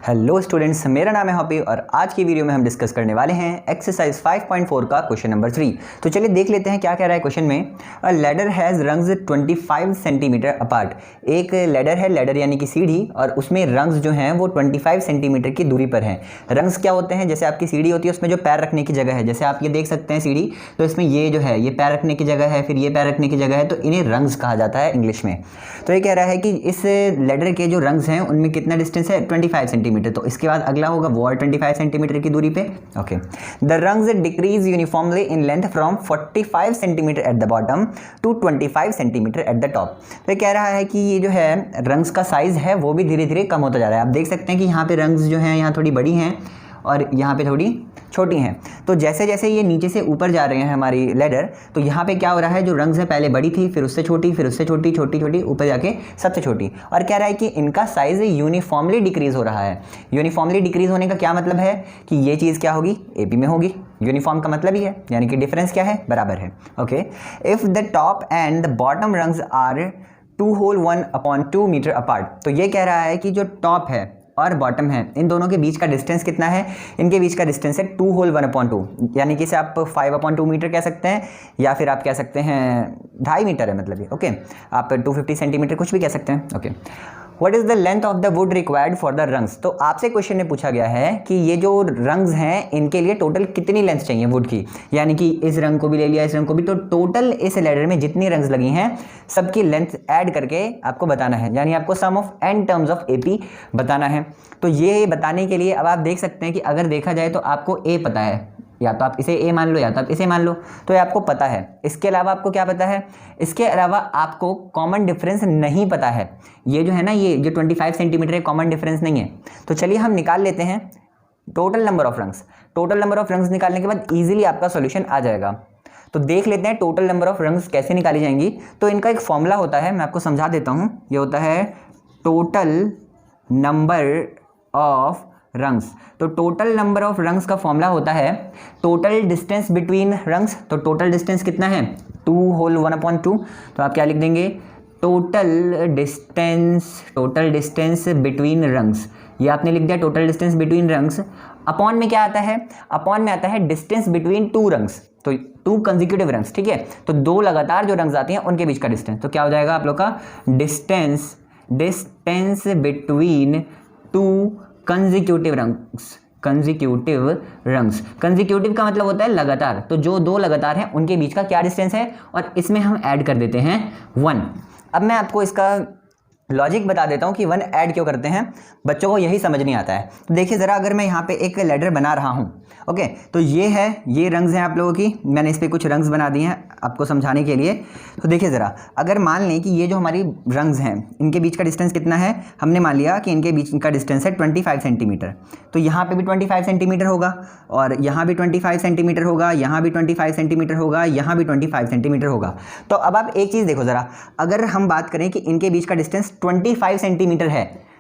Hello students, मेरा नाम है हॉपी और आज की वीडियो में हम डिस्कस करने वाले हैं एक्सरसाइज 5.4 का क्वेश्चन नंबर 3। तो चलिए देख लेते हैं क्या कह रहा है क्वेश्चन में। अ ladder has rungs 25 centimetre apart. एक लैडर है, लैडर यानी कि सीढ़ी, और उसमें रंग्स जो हैं वो 25 सेंटीमीटर की दूरी पर हैं। रंग्स क्या होते हैं? जैसे आपकी सीढ़ी होती है उसमें जो पैर रखने की जगह है, जैसे आप ये देख सकते हैं सीढ़ी, तो इसमें ये जो है ये पैर रखने की जगह है, फिर ये पैर रखने की जगह है, तो इन्हें रंग्स कहा जाता है इंग्लिश में। तो ये कह रहा है कि इस लैडर के जो रंग्स हैं उनमें कितना डिस्टेंस है? 25 सेंटीमीटर। तो इसके बाद अगला होगा वो और 25 सेंटीमीटर की दूरी पे। Okay, the rungs decrease uniformly in length from 45 centimetre at the bottom to 25 centimetre at the top. तो ये कह रहा है कि ये जो है रंग्स का साइज है वो भी धीरे धीरे कम होता जा रहा है। आप देख सकते हैं कि यहाँ पे रंग्स जो हैं यहाँ थोड़ी बड़ी हैं और यहाँ पे थोड़ी छोटी हैं। तो जैसे जैसे ये नीचे से ऊपर जा रहे हैं हमारी लैडर, तो यहाँ पे क्या हो रहा है, जो रंग्स है पहले बड़ी थी, फिर उससे छोटी, फिर उससे छोटी, छोटी छोटी, ऊपर जाके सबसे छोटी। और कह रहा है कि इनका साइज यूनिफॉर्मली डिक्रीज हो रहा है। यूनिफॉर्मली डिक्रीज होने का क्या मतलब है कि ये चीज़ क्या होगी? एपी में होगी। यूनिफॉर्म का मतलब ही है, यानी कि डिफरेंस क्या है? बराबर है। Okay, if the top and the bottom rungs are 2 whole 1/2 metre apart. तो ये कह रहा है कि जो टॉप है और बॉटम है, इन दोनों के बीच का डिस्टेंस कितना है? इनके बीच का डिस्टेंस है 2 होल 1/2, यानी कि इसे आप 5/2 मीटर कह सकते हैं, या फिर आप कह सकते हैं 2.5 मीटर है मतलब ये। ओके, आप 250 सेंटीमीटर कुछ भी कह सकते हैं। Okay, what is the length of the wood required for the rungs. तो आपसे क्वेश्चन में पूछा गया है कि ये जो रंग्स हैं इनके लिए टोटल कितनी लेंथ चाहिए वुड की, यानी कि इस रंग को भी ले लिया, इस रंग को भी, तो टोटल इस लैडर में जितनी रंग्स लगी हैं सबकी लेंथ ऐड करके आपको बताना है, यानी आपको sum of n terms of AP बताना है। तो ये बताने के लिए अब आप देख सकते हैं कि अगर देखा जाए तो आपको A पता है, या तो आप इसे A मान लो या तो आप इसे मान लो, तो ये आपको पता है। इसके अलावा आपको क्या पता है? इसके अलावा आपको कॉमन डिफरेंस नहीं पता है। ये जो है ना, ये जो 25 सेंटीमीटर है, कॉमन डिफरेंस नहीं है। तो चलिए हम निकाल लेते हैं total number of rungs. Total number of rungs निकालने के बाद ईजिली आपका सॉल्यूशन आ जाएगा। तो देख लेते हैं टोटल नंबर ऑफ रंग्स कैसे निकाली जाएंगी। तो इनका एक फॉर्मूला होता है, मैं आपको समझा देता हूँ। ये होता है टोटल नंबर ऑफ रंग्स। तो टोटल नंबर ऑफ रंग्स का फॉर्मूला होता है टोटल डिस्टेंस बिटवीन रंग्स। तो टोटल डिस्टेंस कितना है? 2 होल 1/2। तो आप क्या लिख देंगे? Total distance between rungs. ये आपने लिख दिया total distance between rungs. Upon में क्या आता है? अपॉन में आता है डिस्टेंस बिटवीन 2 रंग्स। तो 2 कंसेक्यूटिव रंग्स, ठीक है। तो 2 लगातार जो रंग्स आती हैं उनके बीच का डिस्टेंस। तो क्या हो जाएगा आप लोग का? Distance between 2 consecutive rungs. Consecutive का मतलब होता है लगातार। तो जो 2 लगातार हैं उनके बीच का क्या डिस्टेंस है, और इसमें हम ऐड कर देते हैं 1। अब मैं आपको इसका लॉजिक बता देता हूँ कि 1 ऐड क्यों करते हैं। बच्चों को यही समझ नहीं आता है। तो देखिए ज़रा, अगर मैं यहाँ पे एक लैडर बना रहा हूँ, ओके, तो ये है, ये रंग्स हैं आप लोगों की, मैंने इस पर कुछ रंग्स बना दिए हैं आपको समझाने के लिए। तो देखिए ज़रा, अगर मान लें कि ये जो हमारी रंग्स हैं इनके बीच का डिस्टेंस कितना है, हमने मान लिया कि इनके बीच का डिस्टेंस है 25 सेंटीमीटर। तो यहाँ पे भी 25 सेंटीमीटर होगा, और यहाँ भी 25 सेंटीमीटर होगा, यहाँ भी 25 सेंटीमीटर होगा, यहाँ भी 25 सेंटीमीटर होगा। तो अब आप एक चीज़ देखो ज़रा, अगर हम बात करें कि इनके बीच का डिस्टेंस 25 सेंटीमीटर है,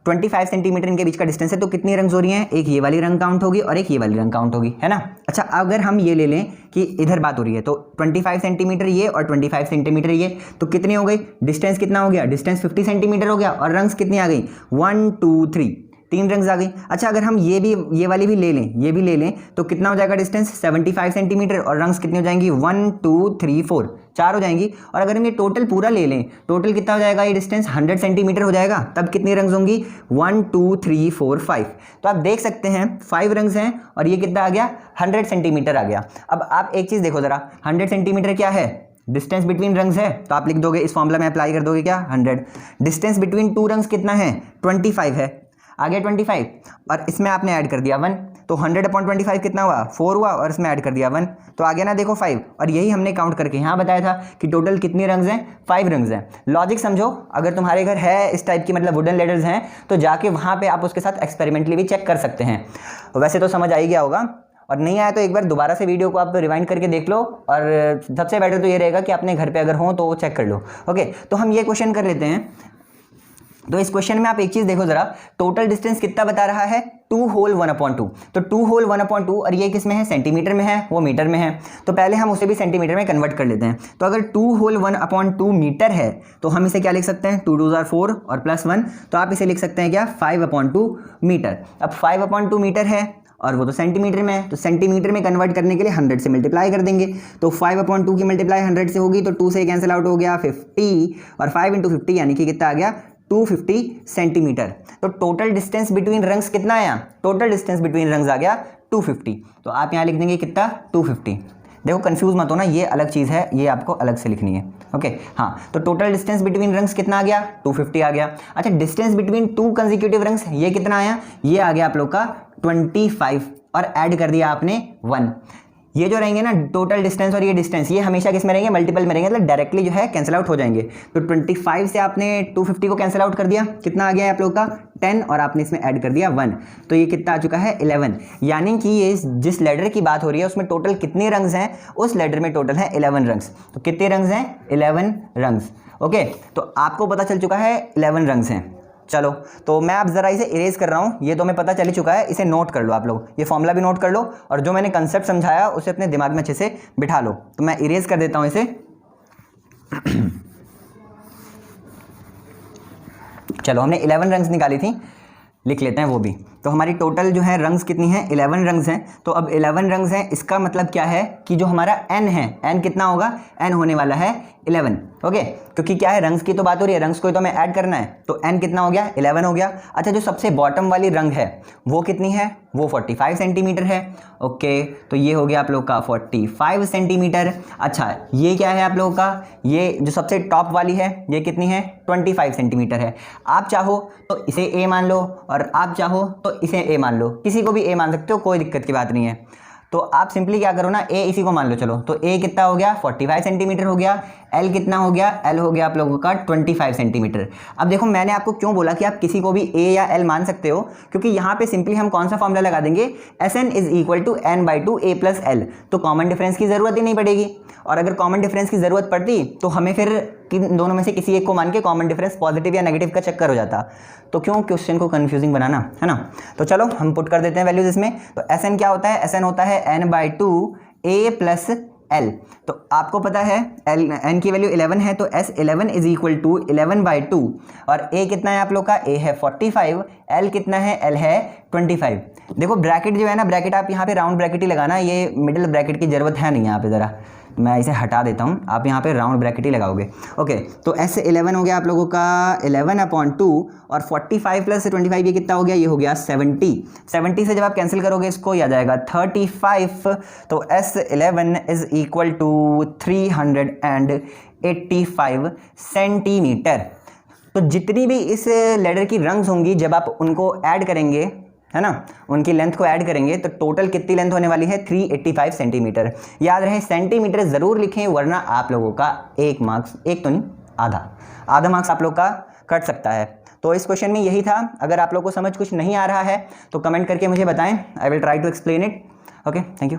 25 सेंटीमीटर इनके बीच का डिस्टेंस है, तो कितनी रंग्स हो रही हैं? एक ये वाली रंग काउंट होगी और एक ये वाली रंग काउंट होगी, है ना। अच्छा, अगर हम ये ले लें कि इधर बात हो रही है, तो 25 सेंटीमीटर ये और 25 सेंटीमीटर ये, तो कितनी हो गई? डिस्टेंस कितना हो गया? डिस्टेंस 50 सेंटीमीटर हो गया, और रंग्स कितनी आ गई? 1 2 3, 3 रंग्स आ गई। अच्छा, अगर हम ये वाली भी ले लें, ये भी ले लें, तो कितना हो जाएगा डिस्टेंस? 75 सेंटीमीटर, और रंग्स कितनी हो जाएंगी? 1 2 3 4, 4 हो जाएंगी। और अगर हम ये टोटल पूरा ले लें, टोटल कितना हो जाएगा? ये डिस्टेंस 100 सेंटीमीटर हो जाएगा। तब कितनी रंग्स होंगी? 1 2 3 4 5। तो आप देख सकते हैं 5 रंग्स हैं, और ये कितना आ गया? 100 सेंटीमीटर आ गया। अब आप एक चीज़ देखो ज़रा, 100 सेंटीमीटर क्या है? डिस्टेंस बिटवीन रंग्स है, तो आप लिख दोगे, इस फॉर्मूला में अप्लाई कर दोगे क्या? 100। डिस्टेंस बिटवीन 2 रंग्स कितना है? 25 है, आ गया 25, और इसमें आपने ऐड कर दिया 1, तो 100/25 कितना हुआ? 4 हुआ, और इसमें ऐड कर दिया 1, तो आ गया ना, देखो 5। और यही हमने काउंट करके यहाँ बताया था कि टोटल कितनी रंग्स हैं? 5 रंग्स हैं। लॉजिक समझो, अगर तुम्हारे घर है इस टाइप की, मतलब वुडन लेडर्स हैं, तो जाके वहाँ पे आप उसके साथ एक्सपेरिमेंटली भी चेक कर सकते हैं। वैसे तो समझ आ ही गया होगा, और नहीं आया तो एक बार दोबारा से वीडियो को आप रिवाइंड करके देख लो, और सबसे बेटर तो ये रहेगा कि अपने घर पर अगर हो तो वो चेक कर लो। ओके, तो हम ये क्वेश्चन कर लेते हैं। तो इस क्वेश्चन में आप एक चीज देखो जरा, टोटल डिस्टेंस कितना बता रहा है, 2 होल 1/2। तो 2 होल 1/2 और ये किस में है, सेंटीमीटर में है, वो मीटर में है। तो पहले हम उसे भी सेंटीमीटर में कन्वर्ट कर लेते हैं। तो अगर 2 होल 1/2 मीटर है तो हम इसे क्या लिख सकते हैं, 2 2 4 और +1, तो आप इसे लिख सकते हैं क्या, 5/2 मीटर। अब 5/2 मीटर है और वो तो सेंटीमीटर में है, तो सेंटीमीटर में कन्वर्ट करने के लिए 100 से मल्टीप्लाई कर देंगे। तो 5/2 की मल्टीप्लाई 100 से होगी तो 2 से कैंसिल आउट हो गया 50, और 5 × 50 यानी कि कितना आ गया, 250 सेंटीमीटर। तो टोटल डिस्टेंस बिटवीन रंग्स कितना आया, टोटल डिस्टेंस बिटवीन रंग्स आ गया 250। तो आप यहाँ लिख देंगे कितना, 250। देखो कंफ्यूज मत होना, ये अलग चीज़ है, ये आपको अलग से लिखनी है। ओके हाँ, तो टोटल डिस्टेंस बिटवीन रंग्स कितना आ गया, 250 आ गया। अच्छा, डिस्टेंस बिटवीन 2 कंसेक्यूटिव रंग्स ये कितना आया, ये आ गया आप लोग का 25, और ऐड कर दिया आपने 1। ये जो रहेंगे ना टोटल डिस्टेंस और ये डिस्टेंस, ये हमेशा किस में रहेंगे, मल्टीपल में रहेंगे, मतलब डायरेक्टली जो है कैंसिल आउट हो जाएंगे। तो 25 से आपने 250 को कैंसिल आउट कर दिया, कितना आ गया है आप लोग का 10, और आपने इसमें ऐड कर दिया 1, तो ये कितना आ चुका है 11। यानी कि ये जिस लेडर की बात हो रही है उसमें टोटल कितने रंग्स हैं, उस लेडर में टोटल है 11 रंग्स। तो कितने रंग्स हैं, 11 रंग्स। ओके, तो आपको पता चल चुका है 11 रंग्स हैं। चलो, तो मैं अब ज़रा इसे इरेज कर रहा हूँ, ये तो हमें पता चल ही चुका है, इसे नोट कर लो आप लोग, ये फॉर्मूला भी नोट कर लो, और जो मैंने कंसेप्ट समझाया उसे अपने दिमाग में अच्छे से बिठा लो। तो मैं इरेज कर देता हूँ इसे। चलो, हमने 11 रंग्स निकाली थी, लिख लेते हैं वो भी। तो हमारी टोटल जो है रंग्स कितनी है, 11 रंग्स हैं। तो अब 11 रंग्स हैं, इसका मतलब क्या है कि जो हमारा n है, n कितना होगा, n होने वाला है 11। ओके, क्योंकि क्या है, रंग्स की तो बात हो रही है, रंग्स को तो हमें ऐड करना है, तो n कितना हो गया, 11 हो गया। अच्छा, जो सबसे बॉटम वाली रंग है वो कितनी है, वो 45 सेंटीमीटर है। ओके, तो ये हो गया आप लोग का 45 सेंटीमीटर। अच्छा, ये क्या है आप लोगों का, ये जो सबसे टॉप वाली है ये कितनी है, 25 सेंटीमीटर है। आप चाहो तो इसे a मान लो, और आप चाहो तो इसे a मान लो, किसी को भी a मान सकते हो, कोई दिक्कत की बात नहीं है। तो आप सिंपली क्या करो ना, a इसी को मान लो। चलो, तो a कितना हो गया, 45 सेंटीमीटर हो गया। l कितना हो गया, l हो गया आप लोगों का 25 सेंटीमीटर। अब देखो, मैंने आपको क्यों बोला कि आप किसी को भी a या l मान सकते हो, क्योंकि यहाँ पे सिंपली हम कौन सा फॉर्मूला लगा देंगे, Sn = n/2 a + l। तो कॉमन डिफरेंस की ज़रूरत ही नहीं पड़ेगी, और अगर कॉमन डिफरेंस की ज़रूरत पड़ती तो हमें फिर किन दोनों में से किसी एक को मान के कॉमन डिफरेंस पॉजिटिव या नेगेटिव का चक्कर हो जाता। तो क्यों क्वेश्चन को कंफ्यूजिंग बनाना, है ना। तो चलो हम पुट कर देते हैं वैल्यूज इसमें। तो Sn क्या होता है, Sn होता है n/2 a + l। तो आपको पता है n की वैल्यू 11 है, तो S11 = 11/2, और a कितना है आप लोग का, a है 45, l कितना है, l है 25। देखो ब्रैकेट जो है ना, ब्रैकेट आप यहाँ पे राउंड ब्रैकेट ही लगाना, ये मिडिल ब्रैकेट की जरूरत है नहीं यहाँ पे, ज़रा मैं इसे हटा देता हूँ, आप यहाँ पे राउंड ब्रैकेट ही लगाओगे। ओके, तो S11 हो गया आप लोगों का 11/2, और 45 + 25 ये कितना हो गया, ये हो गया 70। 70 से जब आप कैंसिल करोगे इसको, ये आ जाएगा 35। तो S11 = 385 सेंटीमीटर। तो जितनी भी इस लेडर की रंग्स होंगी, जब आप उनको ऐड करेंगे, है ना, उनकी लेंथ को ऐड करेंगे, तो टोटल कितनी लेंथ होने वाली है, 385 सेंटीमीटर। याद रहे, सेंटीमीटर ज़रूर लिखें, वरना आप लोगों का 1 मार्क्स, एक तो नहीं, आधा मार्क्स आप लोग का कट सकता है। तो इस क्वेश्चन में यही था। अगर आप लोग को समझ कुछ नहीं आ रहा है तो कमेंट करके मुझे बताएं, I will try to explain it. Okay, thank you.